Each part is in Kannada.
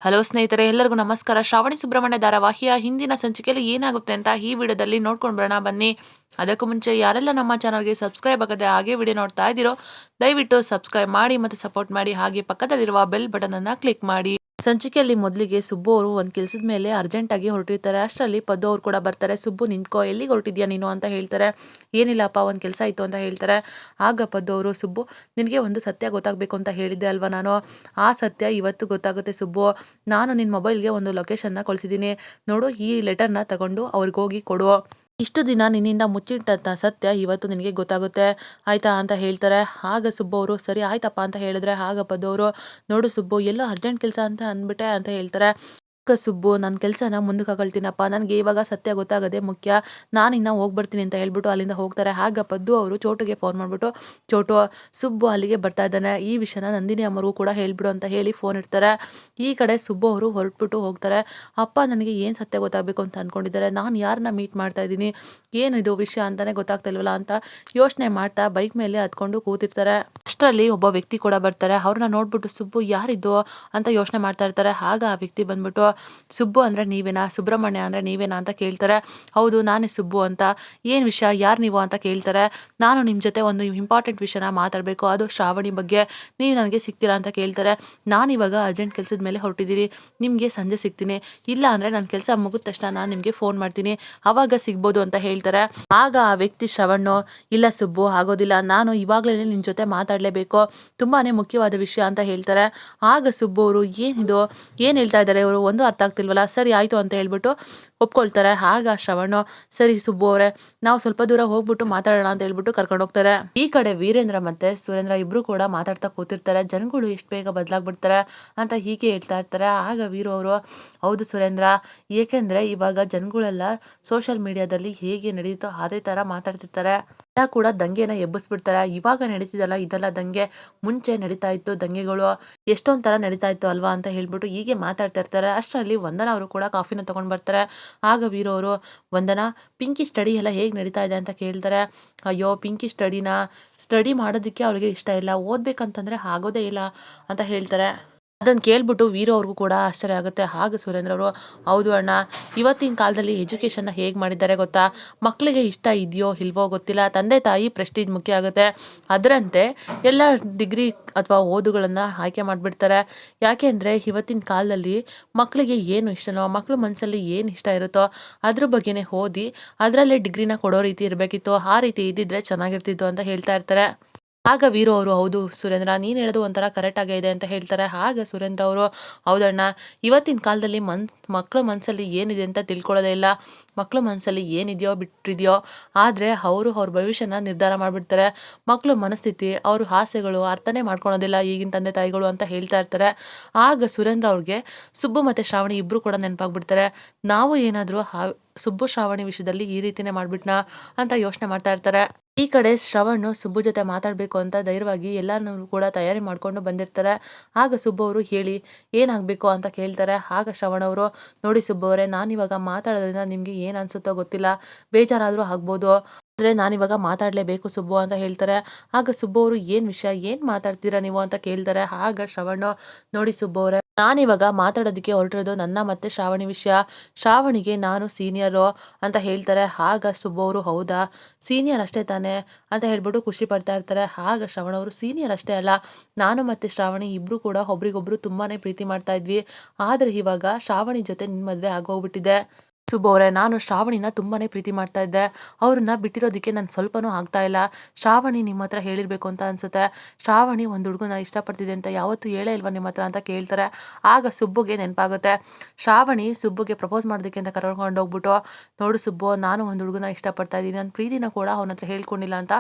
ಹಲೋ ಸ್ನೇಹಿತರೆ, ಎಲ್ಲರಿಗೂ ನಮಸ್ಕಾರ. ಶ್ರಾವಣಿ ಸುಬ್ರಹ್ಮಣ್ಯ ಧಾರಾವಾಹಿಯ ಹಿಂದಿನ ಸಂಚಿಕೆಯಲ್ಲಿ ಏನಾಗುತ್ತೆ ಅಂತ ಈ ವಿಡಿಯೋದಲ್ಲಿ ನೋಡ್ಕೊಂಡು ಬರೋಣ ಬನ್ನಿ. ಅದಕ್ಕೂ ಮುಂಚೆ ಯಾರೆಲ್ಲ ನಮ್ಮ ಚಾನಲ್ಗೆ ಸಬ್ಸ್ಕ್ರೈಬ್ ಆಗದೆ ಹಾಗೆ ವಿಡಿಯೋ ನೋಡ್ತಾ ಇದ್ದೀರೋ ದಯವಿಟ್ಟು ಸಬ್ಸ್ಕ್ರೈಬ್ ಮಾಡಿ ಮತ್ತು ಸಪೋರ್ಟ್ ಮಾಡಿ. ಹಾಗೆ ಪಕ್ಕದಲ್ಲಿರುವ ಬೆಲ್ ಬಟನ್ ಅನ್ನ ಕ್ಲಿಕ್ ಮಾಡಿ. ಸಂಚಿಕೆಯಲ್ಲಿ ಮೊದಲಿಗೆ ಸುಬ್ಬು ಅವರು ಒಂದು ಕೆಲಸದ ಮೇಲೆ ಅರ್ಜೆಂಟ್ ಆಗಿ ಹೊರಟಿರ್ತಾರೆ. ಅಷ್ಟರಲ್ಲಿ ಪದ್ದು ಅವ್ರು ಕೂಡ ಬರ್ತಾರೆ. ಸುಬ್ಬು ನಿಂತ್ಕೋ, ಎಲ್ಲಿಗೆ ಹೊರಟಿದ್ಯಾ ನೀನು ಅಂತ ಹೇಳ್ತಾರೆ. ಏನಿಲ್ಲಪ್ಪ, ಒಂದು ಕೆಲಸ ಇತ್ತು ಅಂತ ಹೇಳ್ತಾರೆ. ಆಗ ಪದ್ದು ಅವರು, ಸುಬ್ಬು ನಿನಗೆ ಒಂದು ಸತ್ಯ ಗೊತ್ತಾಗಬೇಕು ಅಂತ ಹೇಳಿದ್ದೆ ಅಲ್ವಾ ನಾನು, ಆ ಸತ್ಯ ಇವತ್ತು ಗೊತ್ತಾಗುತ್ತೆ ಸುಬ್ಬು. ನಾನು ನಿನ್ನ ಮೊಬೈಲ್ಗೆ ಒಂದು ಲೊಕೇಶನ್ನ ಕಳಿಸಿದ್ದೀನಿ ನೋಡು, ಈ ಲೆಟರ್ನ ತಗೊಂಡು ಅವ್ರಿಗೆ ಹೋಗಿ ಕೊಡು. ಇಷ್ಟು ದಿನ ನಿನ್ನಿಂದ ಮುಚ್ಚಿಟ್ಟಂಥ ಸತ್ಯ ಇವತ್ತು ನಿನಗೆ ಗೊತ್ತಾಗುತ್ತೆ ಆಯ್ತಾ ಅಂತ ಹೇಳ್ತಾರೆ. ಆಗ ಸುಬ್ಬು ಅವರು ಸರಿ ಆಯ್ತಪ್ಪ ಅಂತ ಹೇಳಿದ್ರೆ, ಆಗ ಪದ್ದವರು ನೋಡು ಸುಬ್ಬು, ಎಲ್ಲೋ ಅರ್ಜೆಂಟ್ ಕೆಲಸ ಅಂತ ಅಂದ್ಬಿಟ್ಟೆ ಅಂತ ಹೇಳ್ತಾರೆ. ಸುಬ್ಬು, ನನ್ನ ಕೆಲಸನ ಮುಂದಕ್ಕೆ ಹಾಕೊಳ್ತೀನಪ್ಪ, ನನಗೆ ಇವಾಗ ಸತ್ಯ ಗೊತ್ತಾಗದೆ ಮುಖ್ಯ, ನಾನಿನ್ನ ಹೋಗ್ಬರ್ತೀನಿ ಅಂತ ಹೇಳ್ಬಿಟ್ಟು ಅಲ್ಲಿಂದ ಹೋಗ್ತಾರೆ. ಆಗ ಪದ್ದು ಅವರು ಚೋಟುಗೆ ಫೋನ್ ಮಾಡಿಬಿಟ್ಟು, ಚೋಟು, ಸುಬ್ಬು ಅಲ್ಲಿಗೆ ಬರ್ತಾ ಇದ್ದಾನೆ, ಈ ವಿಷಯನ ನಂದಿನಿ ಅಮ್ಮರಿಗೂ ಕೂಡ ಹೇಳ್ಬಿಡು ಅಂತ ಹೇಳಿ ಫೋನ್ ಇಡ್ತಾರೆ. ಈ ಕಡೆ ಸುಬ್ಬು ಅವರು ಹೊರಟ್ಬಿಟ್ಟು ಹೋಗ್ತಾರೆ. ಅಪ್ಪ ನನಗೆ ಏನು ಸತ್ಯ ಗೊತ್ತಾಗಬೇಕು ಅಂತ ಅಂದ್ಕೊಂಡಿದ್ದಾರೆ, ನಾನು ಯಾರನ್ನ ಮೀಟ್ ಮಾಡ್ತಾ ಇದ್ದೀನಿ, ಏನು ಇದು ವಿಷಯ ಅಂತಾನೆ ಗೊತ್ತಾಗ್ತಾ ಇಲ್ವಲ್ಲ ಅಂತ ಯೋಚನೆ ಮಾಡ್ತಾ ಬೈಕ್ ಮೇಲೆ ಹತ್ಕೊಂಡು ಕೂತಿರ್ತಾರೆ. ಅಷ್ಟರಲ್ಲಿ ಒಬ್ಬ ವ್ಯಕ್ತಿ ಕೂಡ ಬರ್ತಾರೆ. ಅವ್ರನ್ನ ನೋಡ್ಬಿಟ್ಟು ಸುಬ್ಬು ಯಾರಿದ್ದು ಅಂತ ಯೋಚನೆ ಮಾಡ್ತಾ ಇರ್ತಾರೆ. ಆಗ ಆ ವ್ಯಕ್ತಿ ಬಂದ್ಬಿಟ್ಟು, ಸುಬ್ಬು ಅಂದರೆ ನೀವೇನಾ, ಸುಬ್ರಹ್ಮಣ್ಯ ಅಂದರೆ ನೀವೇನಾ ಅಂತ ಕೇಳ್ತಾರೆ. ಹೌದು ನಾನೇ ಸುಬ್ಬು ಅಂತ. ಏನು ವಿಷಯ, ಯಾರು ನೀವು ಅಂತ ಕೇಳ್ತಾರೆ. ನಾನು ನಿಮ್ಮ ಜೊತೆ ಒಂದು ಇಂಪಾರ್ಟೆಂಟ್ ವಿಷಯನ ಮಾತಾಡಬೇಕು, ಅದು ಶ್ರಾವಣಿ ಬಗ್ಗೆ, ನೀವು ನನಗೆ ಸಿಗ್ತೀರಾ ಅಂತ ಕೇಳ್ತಾರೆ. ನಾನಿವಾಗ ಅರ್ಜೆಂಟ್ ಕೆಲಸದ ಮೇಲೆ ಹೊರಟಿದ್ದೀನಿ, ನಿಮಗೆ ಸಂಜೆ ಸಿಗ್ತೀನಿ, ಇಲ್ಲ ಅಂದರೆ ನನ್ನ ಕೆಲಸ ಮುಗಿದ ತಕ್ಷಣ ನಾನು ನಿಮಗೆ ಫೋನ್ ಮಾಡ್ತೀನಿ, ಆವಾಗ ಸಿಗ್ಬೋದು ಅಂತ ಹೇಳ್ತಾರೆ. ಆಗ ಆ ವ್ಯಕ್ತಿ ಶ್ರವಣ್ಣು, ಇಲ್ಲ ಸುಬ್ಬು ಆಗೋದಿಲ್ಲ, ನಾನು ಇವಾಗಲೇ ನಿನ್ನ ಜೊತೆ ಮಾತಾಡಲೇಬೇಕು, ತುಂಬಾ ಮುಖ್ಯವಾದ ವಿಷಯ ಅಂತ ಹೇಳ್ತಾರೆ. ಆಗ ಸುಬ್ಬು ಅವರು, ಏನಿದು, ಏನು ಹೇಳ್ತಾ ಇದ್ದಾರೆ ಇವರು, ಒಂದು ಅರ್ಥ ಆಗ್ತಿಲ್ವಲ್ಲ, ಸರಿ ಆಯಿತು ಅಂತ ಹೇಳ್ಬಿಟ್ಟು ಒಪ್ಕೊಳ್ತಾರೆ. ಆಗ ಶ್ರವಣ್ಣು, ಸರಿ ಸುಬ್ಬು ಅವರೇ, ನಾವು ಸ್ವಲ್ಪ ದೂರ ಹೋಗ್ಬಿಟ್ಟು ಮಾತಾಡೋಣ ಅಂತ ಹೇಳ್ಬಿಟ್ಟು ಕರ್ಕೊಂಡು ಹೋಗ್ತಾರೆ. ಈ ಕಡೆ ವೀರೇಂದ್ರ ಮತ್ತೆ ಸುರೇಂದ್ರ ಇಬ್ರು ಕೂಡ ಮಾತಾಡ್ತಾ ಕೂತಿರ್ತಾರೆ. ಜನಗಳು ಎಷ್ಟು ಬೇಗ ಬದಲಾಗ್ಬಿಡ್ತಾರೆ ಅಂತ ಹೀಗೆ ಹೇಳ್ತಾ ಇರ್ತಾರೆ. ಆಗ ವೀರು ಅವರು, ಹೌದು ಸುರೇಂದ್ರ, ಏಕೆಂದ್ರೆ ಇವಾಗ ಜನಗಳೆಲ್ಲ ಸೋಷಿಯಲ್ ಮೀಡಿಯಾದಲ್ಲಿ ಹೇಗೆ ನಡೀತೋ ಅದೇ ತರ ಮಾತಾಡ್ತಿರ್ತಾರೆ, ಎಲ್ಲ ಕೂಡ ದಂಗೆನ ಎಬ್ಬಿಸ್ಬಿಡ್ತಾರೆ. ಇವಾಗ ನಡೀತಿದಲ್ಲ ಇದೆಲ್ಲ ದಂಗೆ, ಮುಂಚೆ ನಡೀತಾ ಇತ್ತು ದಂಗೆಗಳು, ಎಷ್ಟೊಂದ್ ತರ ನಡೀತಾ ಇತ್ತು ಅಲ್ವಾ ಅಂತ ಹೇಳ್ಬಿಟ್ಟು ಹೀಗೆ ಮಾತಾಡ್ತಾ ಇರ್ತಾರೆ. ಅಷ್ಟರಲ್ಲಿ ವಂದನಾ ಅವರು ಕೂಡ ಕಾಫಿನ ತಗೊಂಡ್ ಬರ್ತಾರೆ. ಆಗ ವೀರು ಅವರು, ವಂದನಾ, ಪಿಂಕಿ ಸ್ಟಡಿ ಎಲ್ಲ ಹೇಗೆ ನಡೀತಾ ಇದೆ ಅಂತ ಕೇಳ್ತಾರೆ. ಅಯ್ಯೋ ಪಿಂಕಿ ಸ್ಟಡಿ ಮಾಡೋದಕ್ಕೆ ಅವಳಿಗೆ ಇಷ್ಟ ಇಲ್ಲ, ಓದ್ಬೇಕಂತಂದ್ರೆ ಆಗೋದೇ ಇಲ್ಲ ಅಂತ ಹೇಳ್ತಾರೆ. ಅದನ್ನು ಕೇಳ್ಬಿಟ್ಟು ವೀರು ಅವ್ರಿಗೂ ಕೂಡ ಆಶ್ಚರ್ಯ ಆಗುತ್ತೆ. ಹಾಗೆ ಸುರೇಂದ್ರ ಅವರು, ಹೌದು ಅಣ್ಣ, ಇವತ್ತಿನ ಕಾಲದಲ್ಲಿ ಎಜುಕೇಷನ್ನ ಹೇಗೆ ಮಾಡಿದ್ದಾರೆ ಗೊತ್ತಾ, ಮಕ್ಕಳಿಗೆ ಇಷ್ಟ ಇದೆಯೋ ಇಲ್ವೋ ಗೊತ್ತಿಲ್ಲ, ತಂದೆ ತಾಯಿ ಪ್ರೆಸ್ಟೀಜ್ ಮುಖ್ಯ ಆಗುತ್ತೆ, ಅದರಂತೆ ಎಲ್ಲ ಡಿಗ್ರಿ ಅಥವಾ ಓದುಗಳನ್ನು ಆಯ್ಕೆ ಮಾಡಿಬಿಡ್ತಾರೆ. ಯಾಕೆ ಅಂದರೆ ಇವತ್ತಿನ ಕಾಲದಲ್ಲಿ ಮಕ್ಕಳಿಗೆ ಏನು ಇಷ್ಟನೋ, ಮಕ್ಕಳು ಮನಸ್ಸಲ್ಲಿ ಏನು ಇಷ್ಟ ಇರುತ್ತೋ ಅದ್ರ ಬಗ್ಗೆನೇ ಓದಿ ಅದರಲ್ಲೇ ಡಿಗ್ರಿನ ಕೊಡೋ ರೀತಿ ಇರಬೇಕಿತ್ತು, ಆ ರೀತಿ ಇದ್ದಿದ್ರೆ ಚೆನ್ನಾಗಿರ್ತಿತ್ತು ಅಂತ ಹೇಳ್ತಾ ಇರ್ತಾರೆ. ಆಗ ವೀರು ಅವರು, ಹೌದು ಸುರೇಂದ್ರ, ನೀನು ಹೇಳೋದು ಒಂಥರ ಕರೆಕ್ಟ್ ಆಗೇ ಇದೆ ಅಂತ ಹೇಳ್ತಾರೆ. ಆಗ ಸುರೇಂದ್ರ ಅವರು, ಹೌದಣ್ಣ, ಇವತ್ತಿನ ಕಾಲದಲ್ಲಿ ಮಕ್ಕಳ ಮನಸ್ಸಲ್ಲಿ ಏನಿದೆ ಅಂತ ತಿಳ್ಕೊಳ್ಳೋದೇ ಇಲ್ಲ, ಮಕ್ಕಳ ಮನಸ್ಸಲ್ಲಿ ಏನಿದೆಯೋ ಬಿಟ್ಟಿದೆಯೋ, ಆದರೆ ಅವರು ಅವ್ರ ಭವಿಷ್ಯನ ನಿರ್ಧಾರ ಮಾಡಿಬಿಡ್ತಾರೆ, ಮಕ್ಕಳ ಮನಸ್ಥಿತಿ, ಅವ್ರ ಆಸೆಗಳು ಅರ್ಥನೇ ಮಾಡ್ಕೊಳೋದಿಲ್ಲ ಈಗಿನ ತಂದೆ ತಾಯಿಗಳು ಅಂತ ಹೇಳ್ತಾ ಇರ್ತಾರೆ. ಆಗ ಸುರೇಂದ್ರ ಅವ್ರಿಗೆ ಸುಬ್ಬು ಮತ್ತು ಶ್ರಾವಣಿ ಇಬ್ಬರು ಕೂಡ ನೆನಪಾಗ್ಬಿಡ್ತಾರೆ. ನಾವು ಏನಾದರೂ ಸುಬ್ಬು ಶ್ರಾವಣಿ ವಿಷಯದಲ್ಲಿ ಈ ರೀತಿನೇ ಮಾಡ್ಬಿಟ್ನಾ ಅಂತ ಯೋಚನೆ ಮಾಡ್ತಾ ಇರ್ತಾರೆ. ಈ ಕಡೆ ಶ್ರವಣ್ಣು ಸುಬ್ಬು ಜೊತೆ ಮಾತಾಡಬೇಕು ಅಂತ ಧೈರ್ಯವಾಗಿ ಎಲ್ಲಾನು ಕೂಡ ತಯಾರಿ ಮಾಡ್ಕೊಂಡು ಬಂದಿರ್ತಾರೆ. ಆಗ ಸುಬ್ಬು ಅವರು, ಹೇಳಿ ಏನಾಗಬೇಕು ಅಂತ ಕೇಳ್ತಾರೆ. ಆಗ ಶ್ರವಣ್ ಅವರು, ನೋಡಿ ಸುಬ್ಬು ಅವರೇ, ನಾನಿವಾಗ ಮಾತಾಡೋದ್ರಿಂದ ನಿಮಗೆ ಏನು ಅನ್ಸುತ್ತೋ ಗೊತ್ತಿಲ್ಲ, ಬೇಜಾರಾದರೂ ಆಗ್ಬೋದು, ಆದರೆ ನಾನಿವಾಗ ಮಾತಾಡಲೇಬೇಕು ಸುಬ್ಬು ಅಂತ ಹೇಳ್ತಾರೆ. ಆಗ ಸುಬ್ಬು ಅವರು, ಏನು ವಿಷಯ, ಏನು ಮಾತಾಡ್ತೀರಾ ನೀವು ಅಂತ ಕೇಳ್ತಾರೆ. ಆಗ ಶ್ರವಣ್ಣು, ನೋಡಿ ಸುಬ್ಬು ಅವರೇ, ನಾನಿವಾಗ ಮಾತಾಡೋದಕ್ಕೆ ಹೊರಟಿರೋದು ನನ್ನ ಮತ್ತೆ ಶ್ರಾವಣಿ ವಿಷಯ, ಶ್ರಾವಣಿಗೆ ನಾನು ಸೀನಿಯರು ಅಂತ ಹೇಳ್ತಾರೆ. ಆಗ ಸುಬ್ಬು ಅವರು, ಹೌದಾ, ಸೀನಿಯರ್ ಅಷ್ಟೇ ತಾನೇ ಅಂತ ಹೇಳ್ಬಿಟ್ಟು ಖುಷಿ ಪಡ್ತಾ ಇರ್ತಾರೆ. ಆಗ ಶ್ರವಣ ಅವರು, ಸೀನಿಯರ್ ಅಷ್ಟೇ ಅಲ್ಲ, ನಾನು ಮತ್ತು ಶ್ರಾವಣಿ ಇಬ್ಬರು ಕೂಡ ಒಬ್ರಿಗೊಬ್ರು ತುಂಬಾ ಪ್ರೀತಿ ಮಾಡ್ತಾ ಇದ್ವಿ, ಆದರೆ ಇವಾಗ ಶ್ರಾವಣಿ ಜೊತೆ ನಿನ್ನ ಮದುವೆ ಆಗೋಗ್ಬಿಟ್ಟಿದೆ. ಸುಬ್ಬು ಅವರೇ, ನಾನು ಶ್ರಾವಣಿನ ತುಂಬಾ ಪ್ರೀತಿ ಮಾಡ್ತಾ ಇದ್ದೆ, ಅವ್ರನ್ನ ಬಿಟ್ಟಿರೋದಕ್ಕೆ ನಾನು ಸ್ವಲ್ಪನೂ ಆಗ್ತಾ ಇಲ್ಲ, ಶ್ರಾವಣಿ ನಿಮ್ಮ ಹತ್ರ ಹೇಳಿರ್ಬೇಕು ಅಂತ ಅನ್ಸುತ್ತೆ, ಶ್ರಾವಣಿ ಒಂದು ಹುಡುಗನ ಇಷ್ಟಪಡ್ತಿದೆ ಅಂತ ಯಾವತ್ತೂ ಹೇಳೇ ಇಲ್ವಾ ನಿಮ್ಮ ಹತ್ರ ಅಂತ ಕೇಳ್ತಾರೆ. ಆಗ ಸುಬ್ಬುಗೆ ನೆನಪಾಗುತ್ತೆ, ಶ್ರಾವಣಿ ಸುಬ್ಬುಗೆ ಪ್ರಪೋಸ್ ಮಾಡೋದಕ್ಕೆ ಅಂತ ಕರ್ಕೊಂಡು ಹೋಗ್ಬಿಟ್ಟು, ನೋಡು ಸುಬ್ಬು, ನಾನು ಒಂದು ಹುಡುಗನ ಇಷ್ಟಪಡ್ತಾ ಇದ್ದೀನಿ, ನನ್ನ ಪ್ರೀತಿನ ಕೂಡ ಅವನ ಹತ್ರ ಹೇಳ್ಕೊಂಡಿಲ್ಲ ಅಂತ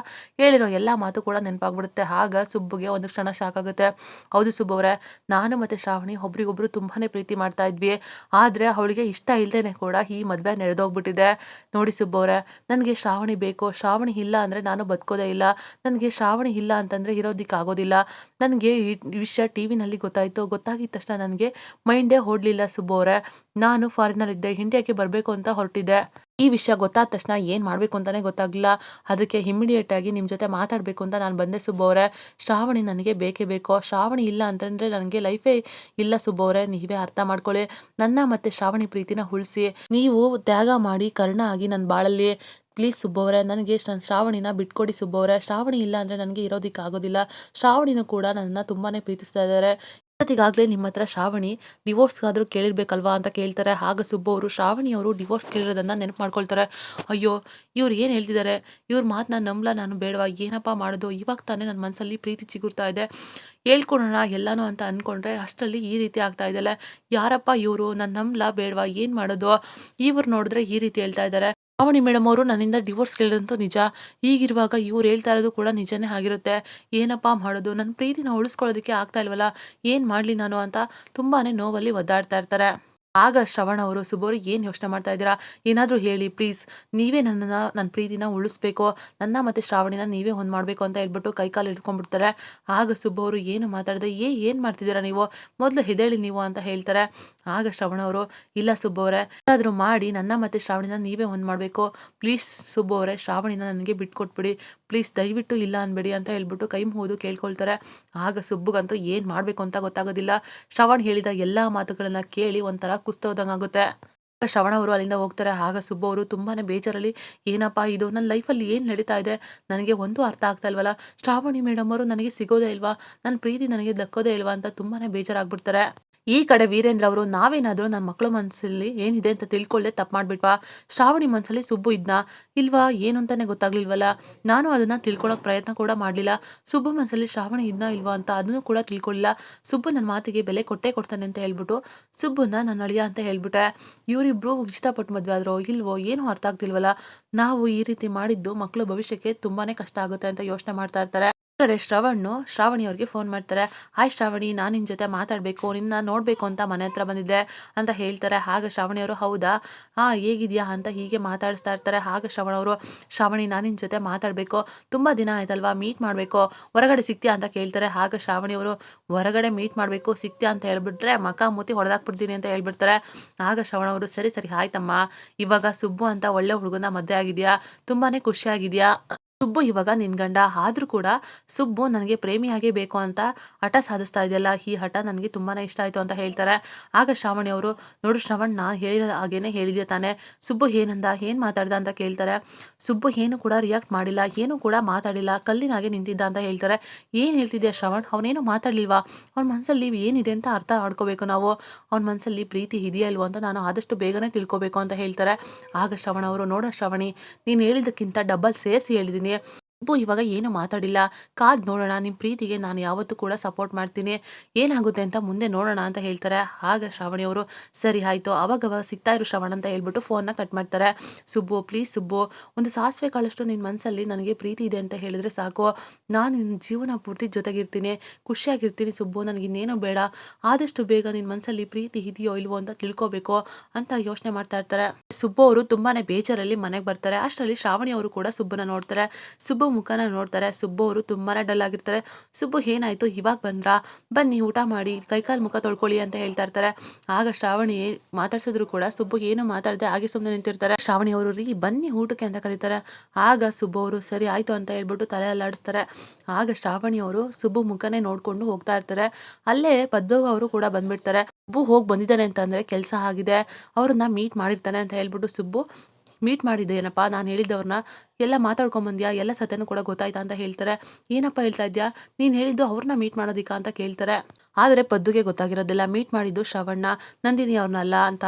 ಹೇಳಿರೋ ಎಲ್ಲ ಮಾತು ಕೂಡ ನೆನಪಾಗ್ಬಿಡುತ್ತೆ. ಆಗ ಸುಬ್ಬುಗೆ ಒಂದು ಕ್ಷಣ ಶಾಕ್ ಆಗುತ್ತೆ. ಹೌದು ಸುಬ್ಬು ಅವರೇ, ನಾನು ಮತ್ತು ಶ್ರಾವಣಿ ಒಬ್ರಿಗೊಬ್ರು ತುಂಬಾ ಪ್ರೀತಿ ಮಾಡ್ತಾ ಇದ್ವಿ, ಆದರೆ ಅವಳಿಗೆ ಇಷ್ಟ ಇಲ್ಲದೇನೆ ಕೂಡ ಈ ಮದುವೆ ನಡೆದೋಗ್ಬಿಟ್ಟಿದೆ. ನೋಡಿ ಸುಬ್ಬು ಅವರೇ, ನನಗೆ ಶ್ರಾವಣಿ ಬೇಕು, ಶ್ರಾವಣಿ ಇಲ್ಲ ಅಂದರೆ ನಾನು ಬದುಕೋದೇ ಇಲ್ಲ, ನನಗೆ ಶ್ರಾವಣಿ ಇಲ್ಲ ಅಂತಂದರೆ ಇರೋದಕ್ಕೆ ಆಗೋದಿಲ್ಲ, ನನಗೆ ಈ ವಿಷಯ ಟಿ ವಿನಲ್ಲಿ ಗೊತ್ತಾಯಿತು, ಗೊತ್ತಾಗಿದ ತಕ್ಷಣ ನನಗೆ ಮೈಂಡೇ ಓಡಲಿಲ್ಲ ಸುಬ್ಬು ಅವರೇ, ನಾನು ಫಾರಿನಲ್ಲಿದ್ದೆ, ಇಂಡಿಯಾಕ್ಕೆ ಬರಬೇಕು ಅಂತ ಹೊರಟಿದ್ದೆ, ಈ ವಿಷಯ ಗೊತ್ತಾದ ತಕ್ಷಣ ಏನು ಮಾಡಬೇಕು ಅಂತಲೇ ಗೊತ್ತಾಗಲಿಲ್ಲ. ಅದಕ್ಕೆ ಇಮ್ಮಿಡಿಯೇಟಾಗಿ ನಿಮ್ಮ ಜೊತೆ ಮಾತಾಡಬೇಕು ಅಂತ ನಾನು ಬಂದೆ ಸುಬ್ಬು ಅವರೇ. ಶ್ರಾವಣಿ ನನಗೆ ಬೇಕೇ ಬೇಕು. ಶ್ರಾವಣಿ ಇಲ್ಲ ಅಂತಂದರೆ ನನಗೆ ಲೈಫೇ ಇಲ್ಲ ಸುಬ್ಬು ಅವರೇ. ನೀವೇ ಅರ್ಥ ಮಾಡ್ಕೊಳ್ಳಿ. ನನ್ನ ಮತ್ತು ಶ್ರಾವಣಿ ಪ್ರೀತಿನ ಉಳಿಸಿ. ನೀವು ತ್ಯಾಗ ಮಾಡಿ ಕರ್ಣ ಆಗಿ ನನ್ನ ಬಾಳಲ್ಲಿ ಪ್ಲೀಸ್ ಸುಬ್ಬು ಅವರೇ, ನನಗೆ ಶ್ರಾವಣಿನ ಬಿಟ್ಕೊಡಿ ಸುಬ್ಬು ಅವರೇ. ಶ್ರಾವಣಿ ಇಲ್ಲ ಅಂದರೆ ನನಗೆ ಇರೋದಕ್ಕೆ ಆಗೋದಿಲ್ಲ. ಶ್ರಾವಣಿನೂ ಕೂಡ ನನ್ನನ್ನು ತುಂಬಾ ಪ್ರೀತಿಸ್ತಾ ಇದ್ದಾರೆ. ಇವತ್ತಿಗಾಗಲೇ ನಿಮ್ಮ ಹತ್ರ ಶ್ರಾವಣಿ ಡಿವೋರ್ಸ್ಗಾದರೂ ಕೇಳಿರ್ಬೇಕಲ್ವಾ ಅಂತ ಕೇಳ್ತಾರೆ. ಆಗ ಸುಬ್ಬು ಅವರು ಶ್ರಾವಣಿಯವರು ಡಿವೋರ್ಸ್ ಕೇಳಿರೋದನ್ನು ನೆನಪು ಮಾಡ್ಕೊಳ್ತಾರೆ. ಅಯ್ಯೋ, ಇವ್ರು ಏನು ಹೇಳ್ತಿದ್ದಾರೆ, ಇವ್ರ ಮಾತನ್ನ ನಂಬಲ ನಾನು ಬೇಡವಾ, ಏನಪ್ಪ ಮಾಡೋದು, ಇವಾಗ ತಾನೇ ನನ್ನ ಮನಸ್ಸಲ್ಲಿ ಪ್ರೀತಿ ಚಿಗುರ್ತಾ ಇದೆ, ಹೇಳ್ಕೊಳೋಣ ಎಲ್ಲನೂ ಅಂತ ಅಂದ್ಕೊಂಡ್ರೆ ಅಷ್ಟರಲ್ಲಿ ಈ ರೀತಿ ಆಗ್ತಾ ಇದೆಯಲ್ಲ, ಯಾರಪ್ಪ ಇವರು, ನಾನು ನಂಬಲ ಬೇಡವಾ, ಏನು ಮಾಡೋದು, ಇವ್ರು ನೋಡಿದ್ರೆ ಈ ರೀತಿ ಹೇಳ್ತಾ ಇದ್ದಾರೆ. ಶ್ರಾವಣಿ ಮೇಡಮ್ ಅವರು ನನ್ನಿಂದ ಡಿವೋರ್ಸ್ ಕೇಳಿದಂತೂ ನಿಜ. ಈಗಿರುವಾಗ ಇವ್ರು ಹೇಳ್ತಾ ಇರೋದು ಕೂಡ ನಿಜನೇ ಆಗಿರುತ್ತೆ. ಏನಪ್ಪ ಮಾಡೋದು, ನನ್ನ ಪ್ರೀತಿನ ಉಳಿಸ್ಕೊಳ್ಳೋದಕ್ಕೆ ಆಗ್ತಾ ಇಲ್ವಲ್ಲ, ಏನು ಮಾಡಲಿ ನಾನು ಅಂತ ತುಂಬಾ ನೋವಲ್ಲಿ ಒದ್ದಾಡ್ತಾ ಇರ್ತಾರೆ. ಆಗ ಶ್ರವಣ್ ಅವರು ಸುಬ್ಬು ಅವ್ರಿಗೆ ಏನು ಯೋಚನೆ ಮಾಡ್ತಾ ಇದ್ದೀರಾ, ಏನಾದರೂ ಹೇಳಿ ಪ್ಲೀಸ್, ನೀವೇ ನನ್ನ ಪ್ರೀತಿನ ಉಳಿಸ್ಬೇಕು, ನನ್ನ ಮತ್ತು ಶ್ರಾವಣಿನ ನೀವೇ ಒಂದು ಮಾಡಬೇಕು ಅಂತ ಹೇಳ್ಬಿಟ್ಟು ಕೈಕಾಲು ಇಟ್ಕೊಂಡ್ಬಿಡ್ತಾರೆ. ಆಗ ಸುಬ್ಬು ಅವರು ಏನು ಮಾತಾಡಿದೆ, ಏನು ಮಾಡ್ತಿದ್ದೀರಾ ನೀವು, ಮೊದಲು ಹೆದೇಳಿ ನೀವು ಅಂತ ಹೇಳ್ತಾರೆ. ಆಗ ಶ್ರವಣ್ ಅವರು, ಇಲ್ಲ ಸುಬ್ಬು ಅವರೇ, ಏನಾದರೂ ಮಾಡಿ ನನ್ನ ಮತ್ತು ಶ್ರಾವಣಿನ ನೀವೇ ಒಂದು ಮಾಡಬೇಕು, ಪ್ಲೀಸ್ ಸುಬ್ಬು ಅವರೇ, ಶ್ರಾವಣಿನ ನನಗೆ ಬಿಟ್ಕೊಟ್ಬಿಡಿ ಪ್ಲೀಸ್, ದಯವಿಟ್ಟು ಇಲ್ಲ ಅನ್ಬೇಡಿ ಅಂತ ಹೇಳ್ಬಿಟ್ಟು ಕೈ ಮುಗಿದು ಕೇಳ್ಕೊಳ್ತಾರೆ. ಆಗ ಸುಬ್ಬುಗಂತೂ ಏನು ಮಾಡಬೇಕು ಅಂತ ಗೊತ್ತಾಗೋದಿಲ್ಲ. ಶ್ರವಣ್ ಹೇಳಿದ ಎಲ್ಲ ಮಾತುಗಳನ್ನ ಕೇಳಿ ಒಂಥರ ಕುಸ್ತೋದಂಗಾಗುತ್ತೆ. ಶ್ರವಣ ಅವರು ಅಲ್ಲಿಂದ ಹೋಗ್ತಾರೆ. ಆಗ ಸುಬ್ಬು ಅವರು ತುಂಬಾ ಬೇಜಾರಲ್ಲಿ, ಏನಪ್ಪ ಇದು, ನನ್ನ ಲೈಫಲ್ಲಿ ಏನು ನಡೀತಾ ಇದೆ, ನನಗೆ ಒಂದು ಅರ್ಥ ಆಗ್ತಾ ಇಲ್ವಲ್ಲ, ಶ್ರಾವಣಿ ಮೇಡಮ್ ಅವರು ನನಗೆ ಸಿಗೋದೇ ಇಲ್ವಾ, ನನ್ನ ಪ್ರೀತಿ ನನಗೆ ದಕ್ಕೋದೇ ಇಲ್ವಾ ಅಂತ ತುಂಬಾ ಬೇಜಾರಾಗ್ಬಿಡ್ತಾರೆ. ಈ ಕಡೆ ವೀರೇಂದ್ರ ಅವರು, ನಾವೇನಾದರೂ ನನ್ನ ಮಕ್ಕಳ ಮನಸ್ಸಲ್ಲಿ ಏನಿದೆ ಅಂತ ತಿಳ್ಕೊಳ್ಳದೆ ತಪ್ಪು ಮಾಡ್ಬಿಟ್ವಾ, ಶ್ರಾವಣಿ ಮನಸ್ಸಲ್ಲಿ ಸುಬ್ಬು ಇದ್ನಾ ಇಲ್ವಾ ಏನು ಅಂತಾನೆ ಗೊತ್ತಾಗ್ಲಿಲ್ವಲ್ಲ, ನಾನು ಅದನ್ನು ತಿಳ್ಕೊಳ್ಳೋಕೆ ಪ್ರಯತ್ನ ಕೂಡ ಮಾಡಲಿಲ್ಲ, ಸುಬ್ಬು ಮನಸ್ಸಲ್ಲಿ ಶ್ರಾವಣಿ ಇದ್ನಾ ಇಲ್ವಾ ಅಂತ ಅದನ್ನು ಕೂಡ ತಿಳ್ಕೊಳ್ಳಿಲ್ಲ, ಸುಬ್ಬು ನನ್ನ ಮಾತಿಗೆ ಬೆಲೆ ಕೊಟ್ಟೇ ಕೊಡ್ತಾನೆ ಅಂತ ಹೇಳ್ಬಿಟ್ಟು ಸುಬ್ಬುನ ನನ್ನ ಅಳಿಯ ಅಂತ ಹೇಳ್ಬಿಟ್ಟೆ. ಇವರಿಬ್ರು ಇಷ್ಟಪಟ್ಟು ಮದುವೆ ಆದ್ರೋ ಇಲ್ವೋ ಏನೂ ಅರ್ಥ ಆಗ್ತಿಲ್ವಲ್ಲ, ನಾವು ಈ ರೀತಿ ಮಾಡಿದ್ದು ಮಕ್ಕಳ ಭವಿಷ್ಯಕ್ಕೆ ತುಂಬಾ ಕಷ್ಟ ಆಗುತ್ತೆ ಅಂತ ಯೋಚನೆ ಮಾಡ್ತಾ ಇರ್ತಾರೆ. ಕಡೆ ಶ್ರಾವಣಿ ಅವ್ರಿಗೆ ಫೋನ್ ಮಾಡ್ತಾರೆ. ಹಾಯ್ ಶ್ರಾವಣಿ, ನಾನು ನಿನ್ನ ಜೊತೆ ಮಾತಾಡಬೇಕು, ನಿನ್ನ ನೋಡಬೇಕು ಅಂತ ಮನೆ ಹತ್ರ ಬಂದಿದ್ದೆ ಅಂತ ಹೇಳ್ತಾರೆ. ಆಗ ಶ್ರಾವಣಿ ಅವರು, ಹೌದಾ, ಹೇಗಿದೆಯಾ ಅಂತ ಹೀಗೆ ಮಾತಾಡಿಸ್ತಾ ಇರ್ತಾರೆ. ಆಗ ಶ್ರಾವಣಿ ನಾನು ನಿನ್ನ ಜೊತೆ ಮಾತಾಡಬೇಕು, ತುಂಬ ದಿನ ಆಯ್ತಲ್ವಾ, ಮೀಟ್ ಮಾಡಬೇಕು, ಹೊರಗಡೆ ಸಿಗ್ತೀಯಾ ಅಂತ ಕೇಳ್ತಾರೆ. ಆಗ ಶ್ರಾವಣಿ ಅವರು, ಹೊರಗಡೆ ಮೀಟ್ ಮಾಡಬೇಕು ಸಿಗ್ತೀಯಾ ಅಂತ ಹೇಳ್ಬಿಟ್ರೆ ಮಕ ಮೂತಿ ಹೊಡೆದಾಕ್ಬಿಡ್ತೀನಿ ಅಂತ ಹೇಳ್ಬಿಡ್ತಾರೆ. ಆಗ ಶ್ರಾವಣ ಅವರು, ಸರಿ ಸರಿ ಆಯ್ತಮ್ಮ, ಇವಾಗ ಸುಬ್ಬು ಅಂತ ಒಳ್ಳೆ ಹುಡುಗನ ಮದುವೆ ಆಗಿದೆಯಾ, ತುಂಬಾ ಖುಷಿಯಾಗಿದೆಯಾ, ಸುಬ್ಬು ಇವಾಗ ನಿನ್ ಗಂಡ ಆದ್ರೂ ಕೂಡ ಸುಬ್ಬು ನನಗೆ ಪ್ರೇಮಿಯಾಗೇ ಬೇಕು ಅಂತ ಹಠ ಸಾಧಿಸ್ತಾ ಇದೆಯಲ್ಲ, ಈ ಹಠ ನನಗೆ ತುಂಬಾನೇ ಇಷ್ಟ ಆಯ್ತು ಅಂತ ಹೇಳ್ತಾರೆ. ಆಗ ಶ್ರಾವಣಿ ಅವರು, ನೋಡು ಶ್ರವಣ್, ನಾನು ಹೇಳಿದ ಹಾಗೇನೆ ಹೇಳಿದ್ಯಾ ತಾನೆ, ಸುಬ್ಬು ಏನಂದ, ಏನು ಮಾತಾಡ್ದ ಅಂತ ಕೇಳ್ತಾರೆ. ಸುಬ್ಬು ಏನು ಕೂಡ ರಿಯಾಕ್ಟ್ ಮಾಡಿಲ್ಲ, ಏನು ಕೂಡ ಮಾತಾಡಿಲ್ಲ, ಕಲ್ಲಿನಾಗೆ ನಿಂತಿದ್ದ ಅಂತ ಹೇಳ್ತಾರೆ. ಏನು ಹೇಳ್ತಿದ್ಯಾ ಶ್ರವಣ್, ಅವನೇನು ಮಾತಾಡ್ಲಿಲ್ವಾ, ಅವ್ನ ಮನಸ್ಸಲ್ಲಿ ಏನಿದೆ ಅಂತ ಅರ್ಥ ಮಾಡ್ಕೋಬೇಕು ನಾವು, ಅವ್ನ ಮನಸ್ಸಲ್ಲಿ ಪ್ರೀತಿ ಇದೆಯಾ ಇಲ್ವೋ ಅಂತ ನಾನು ಆದಷ್ಟು ಬೇಗನೆ ತಿಳ್ಕೊಬೇಕು ಅಂತ ಹೇಳ್ತಾರೆ. ಆಗ ಶ್ರವಣ ಅವರು, ನೋಡ ಶ್ರಾವಣಿ, ನೀನು ಹೇಳಿದ್ದಕ್ಕಿಂತ ಡಬಲ್ ಸೇರಿಸಿ ಹೇಳಿದ್ದೀನಿ, ಸುಬ್ಬು ಇವಾಗ ಏನು ಮಾತಾಡಿಲ್ಲ, ಕಾದ್ ನೋಡೋಣ, ನಿಮ್ಮ ಪ್ರೀತಿಗೆ ನಾನು ಯಾವತ್ತೂ ಕೂಡ ಸಪೋರ್ಟ್ ಮಾಡ್ತೀನಿ, ಏನಾಗುತ್ತೆ ಅಂತ ಮುಂದೆ ನೋಡೋಣ ಅಂತ ಹೇಳ್ತಾರೆ. ಆಗ ಶ್ರಾವಣಿ ಅವರು, ಸರಿ ಆಯಿತು, ಅವಾಗ ಸಿಗ್ತಾ ಇರು ಶ್ರವಣ್ ಅಂತ ಹೇಳ್ಬಿಟ್ಟು ಫೋನ್ನ ಕಟ್ ಮಾಡ್ತಾರೆ. ಸುಬ್ಬು ಪ್ಲೀಸ್ ಸುಬ್ಬು, ಒಂದು ಸಾಸಿವೆ ಕಾಳಷ್ಟು ನಿನ್ನ ಮನಸ್ಸಲ್ಲಿ ನನಗೆ ಪ್ರೀತಿ ಇದೆ ಅಂತ ಹೇಳಿದ್ರೆ ಸಾಕು, ನಾನು ನಿನ್ನ ಜೀವನ ಪೂರ್ತಿ ಜೊತೆಗಿರ್ತೀನಿ, ಖುಷಿಯಾಗಿರ್ತೀನಿ ಸುಬ್ಬು, ನನಗಿನ್ನೇನೋ ಬೇಡ, ಆದಷ್ಟು ಬೇಗ ನಿನ್ನ ಮನಸ್ಸಲ್ಲಿ ಪ್ರೀತಿ ಇದೆಯೋ ಇಲ್ವೋ ಅಂತ ತಿಳ್ಕೊಬೇಕು ಅಂತ ಯೋಚನೆ ಮಾಡ್ತಾ ಇರ್ತಾರೆ. ಸುಬ್ಬು ಅವರು ತುಂಬಾನೇ ಬೇಜಾರಲ್ಲಿ ಮನೆಗೆ ಬರ್ತಾರೆ. ಅಷ್ಟರಲ್ಲಿ ಶ್ರಾವಣಿ ಅವರು ಕೂಡ ಸುಬ್ಬನ ನೋಡ್ತಾರೆ. ಸುಬ್ಬು ಮುಖನ ನೋಡ್ತಾರೆ. ಸುಬ್ಬು ಅವರು ತುಂಬಾನೇ ಡಲ್ ಆಗಿರ್ತಾರೆ. ಸುಬ್ಬು ಏನಾಯ್ತು, ಇವಾಗ ಬಂದ್ರಾ, ಬನ್ನಿ ಊಟ ಮಾಡಿ ಕೈಕಾಲು ಮುಖ ತೊಳ್ಕೊಳ್ಳಿ ಅಂತ ಹೇಳ್ತಾ ಇರ್ತಾರೆ. ಆಗ ಶ್ರಾವಣಿ ಮಾತಾಡ್ಸಿದ್ರು ಕೂಡ ಸುಬ್ಬು ಏನು ಮಾತಾಡದೆ ಹಾಗೆ ಸುಮ್ಮನೆ ನಿಂತಿರ್ತಾರೆ. ಶ್ರಾವಣಿ ಅವರು, ರೀ ಬನ್ನಿ ಊಟಕ್ಕೆ ಅಂತ ಕರೀತಾರೆ. ಆಗ ಸುಬ್ಬು ಅವರು, ಸರಿ ಆಯ್ತು ಅಂತ ಹೇಳ್ಬಿಟ್ಟು ತಲೆ ಅಲ್ಲಾಡಿಸ್ತಾರೆ. ಆಗ ಶ್ರಾವಣಿ ಅವರು ಸುಬ್ಬು ಮುಖನೇ ನೋಡ್ಕೊಂಡು ಹೋಗ್ತಾ ಇರ್ತಾರೆ. ಅಲ್ಲೇ ಪದ್ಮವ್ವ ಅವರು ಕೂಡ ಬಂದ್ಬಿಡ್ತಾರೆ. ಸುಬ್ಬು ಹೋಗಿ ಬಂದಿದ್ದಾನೆ ಅಂತಂದ್ರೆ ಕೆಲಸ ಆಗಿದೆ, ಅವ್ರನ್ನ ಮೀಟ್ ಮಾಡಿರ್ತಾನೆ ಅಂತ ಹೇಳ್ಬಿಟ್ಟು ಸುಬ್ಬು, ಮೀಟ್ ಮಾಡಿದ್ದೇನಪ್ಪ, ನಾನು ಹೇಳಿದ್ದವ್ರನ್ನ ಎಲ್ಲ ಮಾತಾಡ್ಕೊಂಬಂದ್ಯಾ, ಎಲ್ಲ ಸತ್ಯನೂ ಕೂಡ ಗೊತ್ತಾಯ್ತಾ ಅಂತ ಹೇಳ್ತಾರೆ. ಏನಪ್ಪ ಹೇಳ್ತಾ ಇದ್ಯಾ, ನೀನು ಹೇಳಿದ್ದು ಅವ್ರನ್ನ ಮೀಟ್ ಮಾಡೋದಿಕ್ಕ ಅಂತ ಕೇಳ್ತಾರೆ. ಆದರೆ ಪದ್ದುಗೆ ಗೊತ್ತಾಗಿರೋದಿಲ್ಲ, ಮೀಟ್ ಮಾಡಿದ್ದು ಶ್ರವಣ್ಣ, ನಂದಿನಿ ಅವ್ರನ್ನಲ್ಲ ಅಂತ.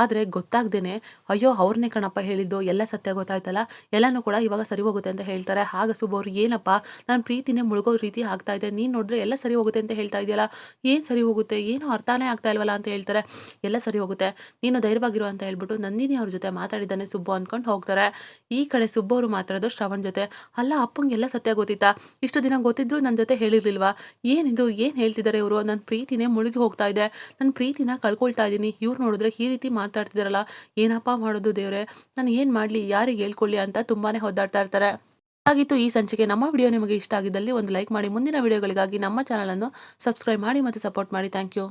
ಆದರೆ ಗೊತ್ತಾಗ್ದೇನೆ, ಅಯ್ಯೋ ಅವ್ರನ್ನೇ ಕಣಪ್ಪ ಹೇಳಿದ್ದು, ಎಲ್ಲ ಸತ್ಯ ಗೊತ್ತಾಯ್ತಲ್ಲ, ಎಲ್ಲನೂ ಕೂಡ ಇವಾಗ ಸರಿ ಹೋಗುತ್ತೆ ಅಂತ ಹೇಳ್ತಾರೆ. ಆಗ ಸುಬ್ಬು ಅವರು, ಏನಪ್ಪ ನನ್ನ ಪ್ರೀತಿನೇ ಮುಳುಗೋ ರೀತಿ ಆಗ್ತಾ ಇದೆ, ನೀನು ನೋಡಿದ್ರೆ ಎಲ್ಲ ಸರಿ ಹೋಗುತ್ತೆ ಅಂತ ಹೇಳ್ತಾ ಇದೆಯಲ್ಲ, ಏನು ಸರಿ ಹೋಗುತ್ತೆ, ಏನು ಅರ್ಥನೇ ಆಗ್ತಾ ಇಲ್ವಲ್ಲ ಅಂತ ಹೇಳ್ತಾರೆ. ಎಲ್ಲ ಸರಿ ಹೋಗುತ್ತೆ, ನೀನು ಧೈರ್ಯವಾಗಿರು ಅಂತ ಹೇಳ್ಬಿಟ್ಟು ನಂದಿನಿ ಅವ್ರ ಜೊತೆ ಮಾತಾಡಿದ್ದಾನೆ ಸುಬ್ಬು ಅಂದ್ಕೊಂಡು ಹೋಗ್ತಾರೆ. ಈ ಕಡೆ ಸುಬ್ಬು ಅವರು ಮಾತಾಡೋದು ಶ್ರವಣ್ ಜೊತೆ, ಅಲ್ಲ ಅಪ್ಪಂಗೆಲ್ಲ ಸತ್ಯ ಗೊತ್ತಿತ್ತಾ, ಇಷ್ಟು ದಿನ ಗೊತ್ತಿದ್ರು ನನ್ನ ಜೊತೆ ಹೇಳಿರ್ಲಿಲ್ವಾ, ಏನಿದು, ಏನು ಹೇಳ್ತಿದ್ದಾರೆ ಇವರು, ನನ್ನ ಪ್ರೀತಿನೇ ಮುಳುಗಿ ಹೋಗ್ತಾ ಇದೆ, ನನ್ನ ಪ್ರೀತಿನ ಕಳ್ಕೊಳ್ತಾ ಇದ್ದೀನಿ, ಇವ್ರು ನೋಡಿದ್ರೆ ಈ ರೀತಿ ಮಾತಾಡ್ತಿದಾರಲ್ಲ, ಏನಪ್ಪ ಮಾಡೋದು ದೇವ್ರೆ, ನಾನು ಏನು ಮಾಡಲಿ, ಯಾರಿಗೆ ಹೇಳ್ಕೊಳ್ಳಿ ಅಂತ ತುಂಬಾನೇ ಒದ್ದಾಡ್ತಾ ಇರ್ತಾರೆ. ಹಾಗಿತ್ತು ಈ ಸಂಚಿಕೆ. ನಮ್ಮ ವಿಡಿಯೋ ನಿಮಗೆ ಇಷ್ಟ ಆಗಿದ್ದಲ್ಲಿ ಒಂದು ಲೈಕ್ ಮಾಡಿ, ಮುಂದಿನ ವಿಡಿಯೋಗಳಿಗಾಗಿ ನಮ್ಮ ಚಾನಲನ್ನು ಸಬ್ಸ್ಕ್ರೈಬ್ ಮಾಡಿ ಮತ್ತು ಸಪೋರ್ಟ್ ಮಾಡಿ. Thank you.